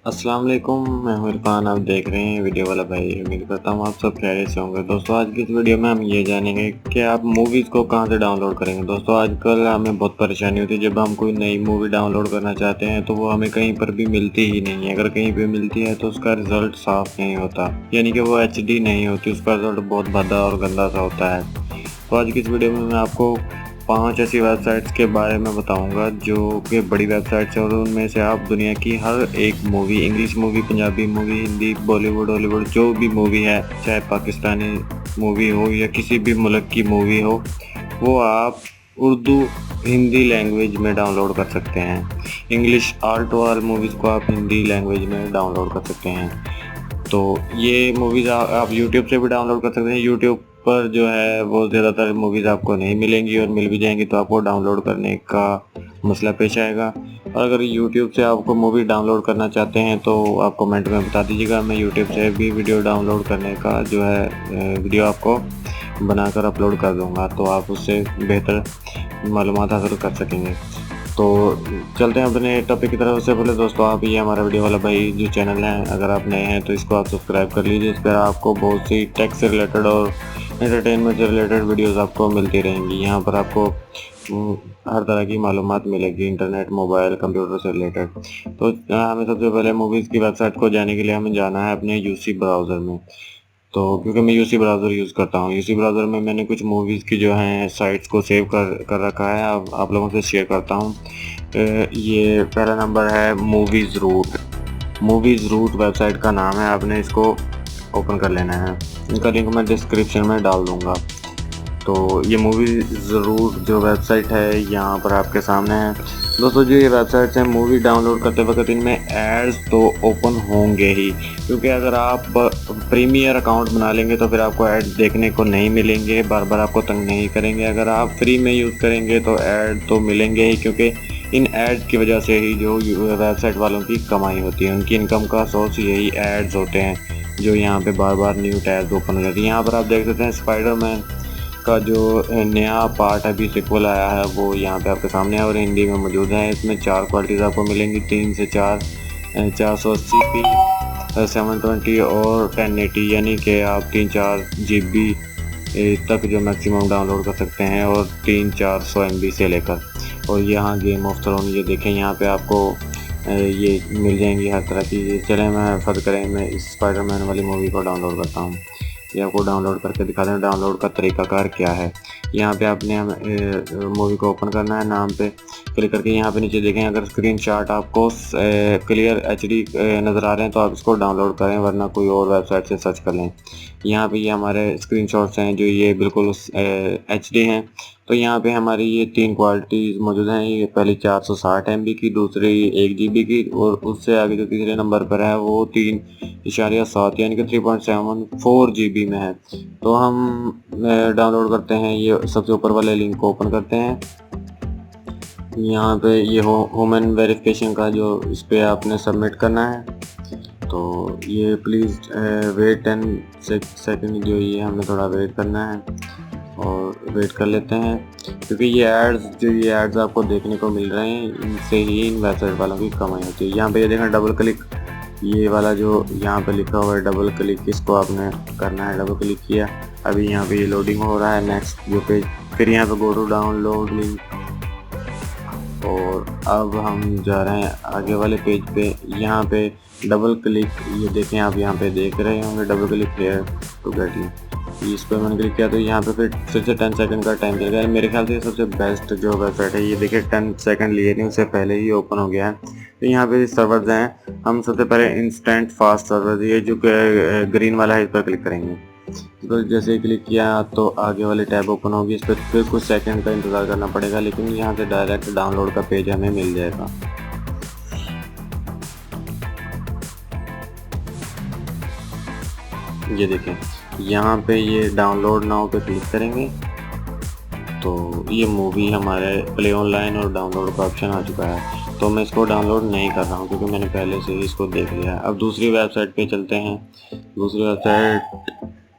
अस्सलाम वालेकुम, मैं हूं इरफान। आप देख रहे हैं वीडियो वाला भाई। उम्मीद करता हूं आप सब खैरियत से होंगे। दोस्तों, आज की इस वीडियो में हम ये जानेंगे कि आप मूवीज़ को कहां से डाउनलोड करेंगे। दोस्तों, आजकल हमें बहुत परेशानी होती है जब हम कोई नई मूवी डाउनलोड करना चाहते हैं तो वो हमें कहीं पर भी मिलती ही नहीं है। अगर कहीं पे मिलती है तो उसका रिज़ल्ट साफ़ नहीं होता, यानी कि वो एचडी नहीं होती, उसका रिज़ल्ट बहुत भद्दा और गंदा सा होता है। तो आज की इस वीडियो में मैं आपको 5 ऐसी वेबसाइट्स के बारे में बताऊंगा जो कि बड़ी वेबसाइट्स हैं और उनमें से आप दुनिया की हर एक movie, English movie, Punjabi movie, Hindi, Bollywood, Hollywood, जो भी मूवी है, चाहे पाकिस्तानी मूवी हो या किसी भी मुल्क की मूवी हो, वो आप उर्दू, हिंदी लैंग्वेज में डाउनलोड कर सकते हैं। English all to all movies को आप हिंदी लैंग्वेज में डाउनलोड कर सकते हैं। तो ये मूवीज़ आप यूट्यूब से भी डाउनलोड कर सकते हैं। यूट्यूब पर जो है वो ज़्यादातर मूवीज़ आपको नहीं मिलेंगी, और मिल भी जाएंगी तो आपको डाउनलोड करने का मसला पेश आएगा। और अगर यूट्यूब से आपको मूवी डाउनलोड करना चाहते हैं तो आप कमेंट में बता दीजिएगा, मैं यूट्यूब से भी वीडियो डाउनलोड करने का जो है वीडियो आपको बनाकर अपलोड कर दूँगा, तो आप उससे बेहतर मालूमात हासिल कर सकेंगे। तो चलते हैं अपने टॉपिक की तरफ। उससे पहले दोस्तों, आप ये हमारा वीडियो वाला भाई जो चैनल है, अगर आप नए हैं तो इसको आप सब्सक्राइब कर लीजिए। इस पर आपको बहुत सी टेक से रिलेटेड और एंटरटेनमेंट से रिलेटेड वीडियोस आपको मिलती रहेंगी। यहाँ पर आपको हर तरह की मालूमात मिलेगी, इंटरनेट, मोबाइल, कंप्यूटर से रिलेटेड। तो हमें सबसे पहले मूवीज़ की वेबसाइट को जाने के लिए हमें जाना है अपने यूसी ब्राउज़र में। तो क्योंकि मैं यूसी ब्राउज़र यूज़ करता हूँ, यूसी ब्राउज़र में मैंने कुछ मूवीज़ की जो हैं साइट्स को सेव कर कर रखा है। अब आप लोगों से शेयर करता हूँ। ये पहला नंबर है movies root. Movies root website का नाम है, आपने इसको ओपन कर लेना है। इनका लिंक मैं डिस्क्रिप्शन में डाल दूँगा। तो ये मूवीज़ रूट जो वेबसाइट है यहाँ पर आपके सामने है। दोस्तों, जो ये वेबसाइट्स हैं, मूवी डाउनलोड करते वक्त इनमें एड्स तो ओपन होंगे ही, क्योंकि अगर आप प्रीमियर अकाउंट बना लेंगे तो फिर आपको एड्स देखने को नहीं मिलेंगे, बार बार आपको तंग नहीं करेंगे। अगर आप फ्री में यूज़ करेंगे तो ऐड तो मिलेंगे ही, क्योंकि इन एड्स की वजह से ही जो वेबसाइट वालों की कमाई होती है, उनकी इनकम का सोर्स यही एड्स होते हैं, जो यहाँ पे बार बार न्यू टैब्स ओपन हो जाती है। यहाँ पर आप देख सकते हैं स्पाइडरमैन का जो नया पार्ट अभी सिक्वल आया है वो यहाँ पे आपके सामने है और हिंदी में मौजूद है। इसमें 4 क्वालिटीज़ आपको मिलेंगी, 3 से 4, 480p, 720 और 1080, यानी कि आप 3-4 GB तक जो मैक्सिमम डाउनलोड कर सकते हैं, और 300-400 MB से लेकर। और यहाँ गेम ऑफ थ्रोन, ये देखें, यहाँ पे आपको ये मिल जाएंगी हर तरह की। चलें, मैं फर्ज करें मैं इस स्पाइडरमैन वाली मूवी को डाउनलोड करता हूँ। ये आपको डाउनलोड करके दिखा दें डाउनलोड का तरीकाकार क्या है। यहाँ पे आपने मूवी को ओपन करना है, नाम पे क्लिक करके यहाँ पे नीचे देखें, अगर स्क्रीनशॉट आपको क्लियर एचडी नज़र आ रहे हैं तो आप इसको डाउनलोड करें, वरना कोई और वेबसाइट से सर्च कर लें। यहाँ पे ये हमारे स्क्रीनशॉट्स हैं जो ये बिल्कुल एचडी हैं। तो यहाँ पे हमारी ये 3 क्वालिटीज़ मौजूद हैं। ये पहली 460 MB की, दूसरी 1 GB की, और उससे आगे जो तीसरे नंबर पर है वो 3.7 यानी कि 3.74 GB में है। तो हम डाउनलोड करते हैं, ये सबसे ऊपर वाले लिंक को ओपन करते हैं। यहाँ पे ये ह्यूमन वेरिफिकेशन का जो इस पर आपने सबमिट करना है, तो ये प्लीज़ वेट 10 सेकेंड, जो ये हमने थोड़ा वेट करना है और वेट कर लेते हैं, क्योंकि ये एड्स आपको देखने को मिल रहे हैं, इनसे ही इन वेबसाइट वालों की कमाई होती है। यहाँ पे ये देखें डबल क्लिक, ये वाला जो यहाँ पे लिखा हुआ है डबल क्लिक, इसको आपने करना है। डबल क्लिक किया, अभी यहाँ पे ये लोडिंग हो रहा है नेक्स्ट जो पेज, फिर यहाँ पे गो टू डाउनलोड लिंक, और अब हम जा रहे हैं आगे वाले पेज पे। यहाँ पे डबल क्लिक, ये देखें, आप यहाँ पे देख रहे होंगे double click here to get link, इस पर मैंने क्लिक किया तो यहाँ पे फिर से 10 सेकंड का टाइम चल गया। मेरे ख्याल से ये सबसे बेस्ट जो वेबसाइट है, ये देखिए 10 सेकंड लिए नहीं, उससे पहले ही ओपन हो गया है। तो यहाँ पे सर्वर्स हैं, हम सबसे पहले इंस्टेंट फास्ट सर्वर, ये जो ग्रीन वाला है, इस पर क्लिक करेंगे। तो जैसे ही क्लिक किया तो आगे वाली टैब ओपन होगी, इस पर फिर कुछ सेकंड का इंतज़ार करना पड़ेगा, लेकिन यहाँ से डायरेक्ट डाउनलोड का पेज हमें मिल जाएगा। ये देखें, यहाँ पे ये डाउनलोड नाउ पे क्लिक करेंगे तो ये मूवी हमारे प्ले ऑनलाइन और डाउनलोड का ऑप्शन आ चुका है। तो मैं इसको डाउनलोड नहीं कर रहा हूँ क्योंकि मैंने पहले से ही इसको देख लिया है। अब दूसरी वेबसाइट पे चलते हैं। दूसरी वेबसाइट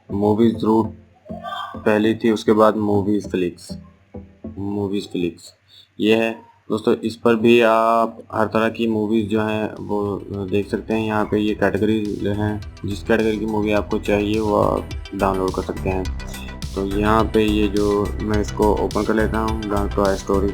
मूवीज़ रूट पहली थी, उसके बाद मूवीज़ फ्लिक्स ये है। दोस्तों इस पर भी आप हर तरह की मूवीज़ जो हैं वो देख सकते हैं। यहाँ पे ये कैटेगरी हैं, जिस कैटेगरी की मूवी आपको चाहिए वो आप डाउनलोड कर सकते हैं। तो यहाँ पे ये जो मैं इसको ओपन कर लेता हूँ, द टॉय स्टोरी।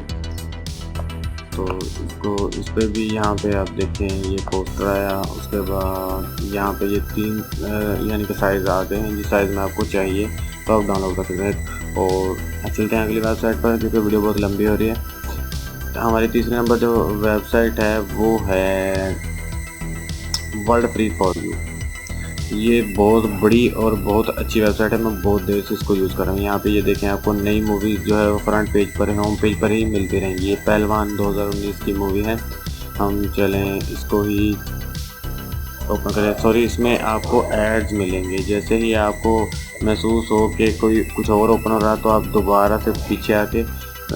तो इसको इस पे भी यहाँ पे आप देखें ये पोस्टर आया, उसके बाद यहाँ पे ये 3 यानी कि साइज़ आ गए हैं। जिस साइज़ में आपको चाहिए तो आप डाउनलोड कर सकते हैं। और चलते हैं अगली वेबसाइट पर, क्योंकि वीडियो बहुत लंबी हो रही है। हमारी तीसरे नंबर जो वेबसाइट है वो है वर्ल्ड फ्री फॉर यू। ये बहुत बड़ी और बहुत अच्छी वेबसाइट है, मैं बहुत देर से इसको यूज़ कर रहा हूँ। यहाँ पे ये देखें आपको नई मूवीज़ जो है वो फ्रंट पेज पर, होम पेज पर ही मिलती रहेंगी। ये पहलवान 2019 की मूवी है। हम चलें इसको ही ओपन करें। सॉरी, इसमें आपको एड्स मिलेंगे। जैसे ही आपको महसूस हो कि कोई कुछ और ओपन हो रहा है तो आप दोबारा से पीछे आके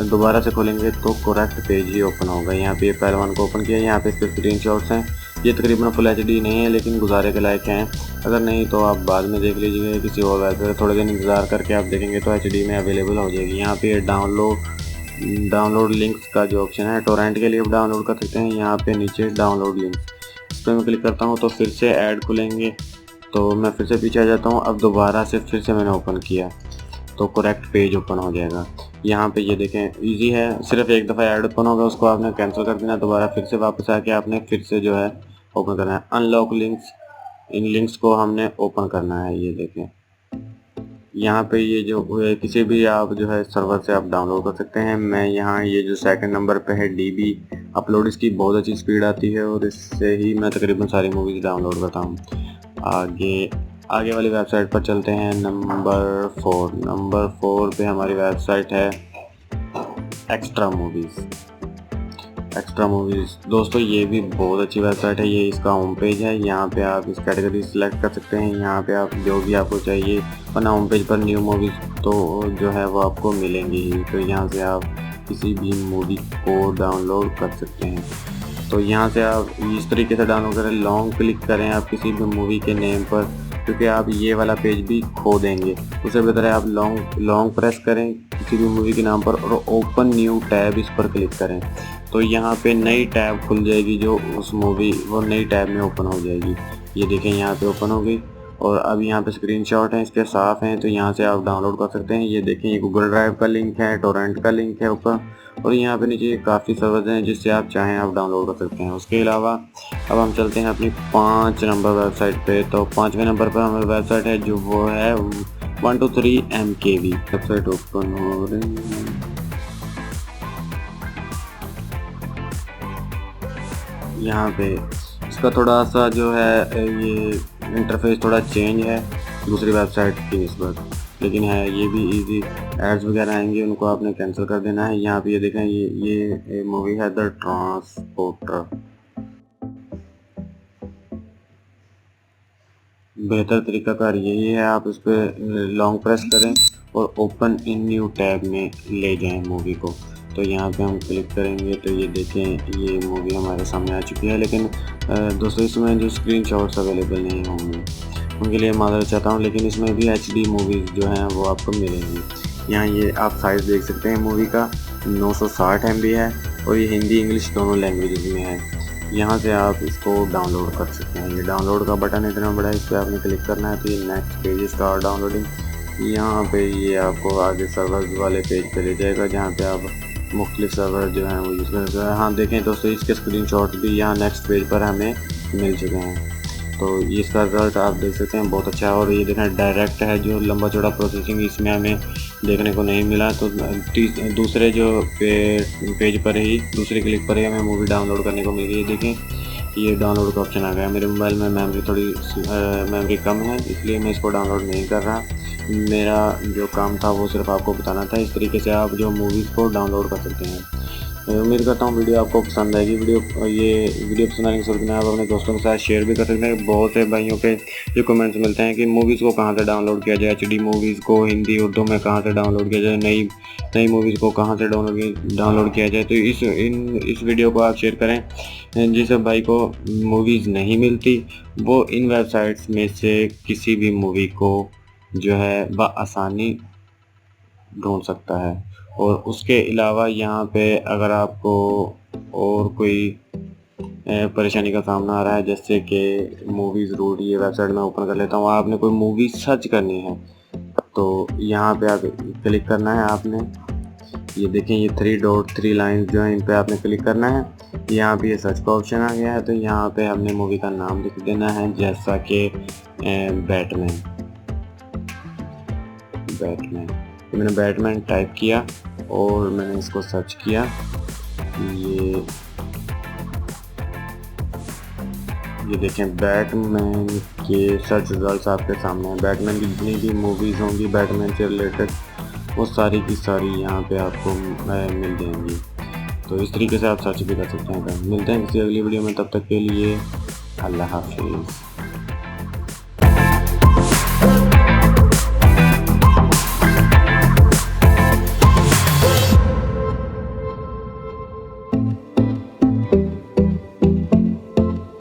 दोबारा से खोलेंगे तो करेक्ट पेज ही ओपन होगा। यहाँ पे पहलवान को ओपन किया, यहाँ पे इसके स्क्रीन शॉट्स हैं। ये तकरीबन फुल एचडी नहीं है लेकिन गुजारे के लायक हैं। अगर नहीं तो आप बाद में देख लीजिएगा किसी और वेबसाइट, थोड़े दिन इंतज़ार करके आप देखेंगे तो एचडी में अवेलेबल हो जाएगी। यहाँ पे डाउनलोड लिंक्स का जो ऑप्शन है, टोरेंट के लिए आप डाउनलोड कर सकते हैं। यहाँ पे नीचे डाउनलोड लिंक, इस पर मैं क्लिक करता हूँ तो फिर से ऐड खुलेंगे। तो मैं फिर से पीछे आ जाता हूँ। अब दोबारा से फिर से मैंने ओपन किया तो करेक्ट पेज ओपन हो जाएगा। यहाँ पे ये देखें इजी है, सिर्फ एक दफ़ा ऐड ओपन होगा, उसको आपने कैंसिल कर देना, दोबारा फिर से वापस आके आपने फिर से जो है ओपन करना है। अनलॉक लिंक्स, इन लिंक्स को हमने ओपन करना है। ये देखें यहाँ पे ये जो किसी भी आप जो है सर्वर से आप डाउनलोड कर सकते हैं। मैं यहाँ ये जो सेकंड नंबर पे है DB अपलोड, इसकी बहुत अच्छी स्पीड आती है और इससे ही मैं तकरीबन सारी मूवीज़ डाउनलोड करता हूँ। आगे वाली वेबसाइट पर चलते हैं। नंबर 4 पे हमारी वेबसाइट है एक्स्ट्रा मूवीज़। दोस्तों ये भी बहुत अच्छी वेबसाइट है। ये इसका होम पेज है। यहाँ पे आप इस कैटेगरी सेलेक्ट कर सकते हैं। यहाँ पे आप जो भी आपको चाहिए, वरना होम पेज पर न्यू मूवीज़ तो जो है वो आपको मिलेंगी ही। तो यहाँ से आप किसी भी मूवी को डाउनलोड कर सकते हैं। तो यहाँ से आप इस तरीके से डाउनलोड करें, लॉन्ग क्लिक करें आप किसी भी मूवी के नेम पर, क्योंकि आप ये वाला पेज भी खो देंगे। उससे बेहतर है आप लॉन्ग प्रेस करें किसी भी मूवी के नाम पर और ओपन न्यू टैब इस पर क्लिक करें। तो यहाँ पे नई टैब खुल जाएगी, जो उस मूवी वो नई टैब में ओपन हो जाएगी। ये देखें यहाँ पे ओपन हो गई और अब यहाँ पे स्क्रीनशॉट हैं, इसके साफ़ हैं, तो यहाँ से आप डाउनलोड कर सकते हैं। ये देखें ये गूगल ड्राइव का लिंक है, टोरेंट का लिंक है ऊपर, और यहाँ पे नीचे काफ़ी सर्वर्स हैं जिससे आप चाहें आप डाउनलोड कर सकते हैं। उसके अलावा अब हम चलते हैं अपनी 5 नंबर वेबसाइट पे। तो 5वें नंबर पर हमारी वेबसाइट है जो वो है 123 MKV। वेबसाइट ओपन हो रही है। यहाँ पे इसका थोड़ा सा जो है ये इंटरफेस थोड़ा चेंज है दूसरी वेबसाइट की निस्बत, लेकिन है ये भी इजी। एड्स वगैरह आएंगे उनको आपने कैंसिल कर देना है। यहाँ पे ये देखें ये मूवी है द ट्रांसपोर्टर। बेहतर तरीकाकार यही है, आप उस पर लॉन्ग प्रेस करें और ओपन इन न्यू टैब में ले जाएं मूवी को। तो यहाँ पे हम क्लिक करेंगे तो ये देखें ये मूवी हमारे सामने आ चुकी है, लेकिन दोस्तों इसमें जो स्क्रीनशॉट्स अवेलेबल नहीं होंगे उनके लिए माजरत चाहता हूँ, लेकिन इसमें भी HD मूवीज़ जो हैं वो आपको मिलेंगी। यहाँ ये आप साइज़ देख सकते हैं मूवी का 960 MB है और ये हिंदी इंग्लिश दोनों लैंग्वेज में है। यहाँ से आप इसको डाउनलोड कर सकते हैं। ये डाउनलोड का बटन इतना बड़ा है, इस पर आपने क्लिक करना है तो ये नेक्स्ट पेज स्टार्ट डाउनलोडिंग। यहाँ पे ये आपको आगे सर्वर्स वाले पेज पे ले जाएगा जहाँ पे आप मुख्तलिफ सर्वर जो हैं वो यूज़ कर सकते हैं। हाँ देखें दोस्तों इसके स्क्रीनशॉट भी यहाँ नेक्स्ट पेज पर हमें मिल चुके हैं। तो ये इसका रिज़ल्ट आप देख सकते हैं बहुत अच्छा है। और ये देखें डायरेक्ट है, जो लंबा चौड़ा प्रोसेसिंग इसमें हमें देखने को नहीं मिला। तो दूसरे जो पेज पर ही दूसरे क्लिक पर ही हमें मूवी डाउनलोड करने को मिल गई। देखें ये डाउनलोड का ऑप्शन आ गया। मेरे मोबाइल में मेमोरी कम है इसलिए मैं इसको डाउनलोड नहीं कर रहा। मेरा जो काम था वो सिर्फ आपको बताना था। इस तरीके से आप जो मूवीज़ को डाउनलोड कर सकते हैं। उम्मीद करता हूँ वीडियो आपको पसंद आएगी। वीडियो पसंद आने के साथ में आप अपने दोस्तों के साथ शेयर भी कर सकते हैं। बहुत से भाइयों के जो कमेंट्स मिलते हैं कि मूवीज़ को कहाँ से डाउनलोड किया जाए, HD मूवीज़ को हिंदी उर्दू में कहाँ से डाउनलोड किया जाए, नई मूवीज़ को कहाँ से डाउनलोड किया जाए। तो इस वीडियो को आप शेयर करें। जिस भाई को मूवीज़ नहीं मिलती वो इन वेबसाइट्स में से किसी भी मूवी को जो है बआसानी ढूंढ सकता है। और उसके अलावा यहाँ पे अगर आपको और कोई परेशानी का सामना आ रहा है, जैसे कि मूवीज़ रूट, ये वेबसाइट मैं ओपन कर लेता हूँ। आपने कोई मूवी सर्च करनी है तो यहाँ पे आप क्लिक करना है। आपने ये देखें, ये 3 डॉट 3 लाइन्स जो हैं, इन पे आपने क्लिक करना है। यहाँ पे ये सर्च का ऑप्शन आ गया है, तो यहाँ पे हमने मूवी का नाम लिख देना है, जैसा कि बैटमैन। तो मैंने बैटमैन टाइप किया और मैंने इसको सर्च किया। ये देखें, बैटमैन के सर्च रिजल्ट्स आपके सामने हैं। बैटमैन की जितनी भी मूवीज़ होंगी बैटमैन से रिलेटेड, वो सारी की सारी यहाँ पे आपको मिल जाएंगी। तो इस तरीके से आप सर्च भी कर सकते हैं। मिलते हैं किसी अगली वीडियो में, तब तक के लिए अल्लाह हाफिज़।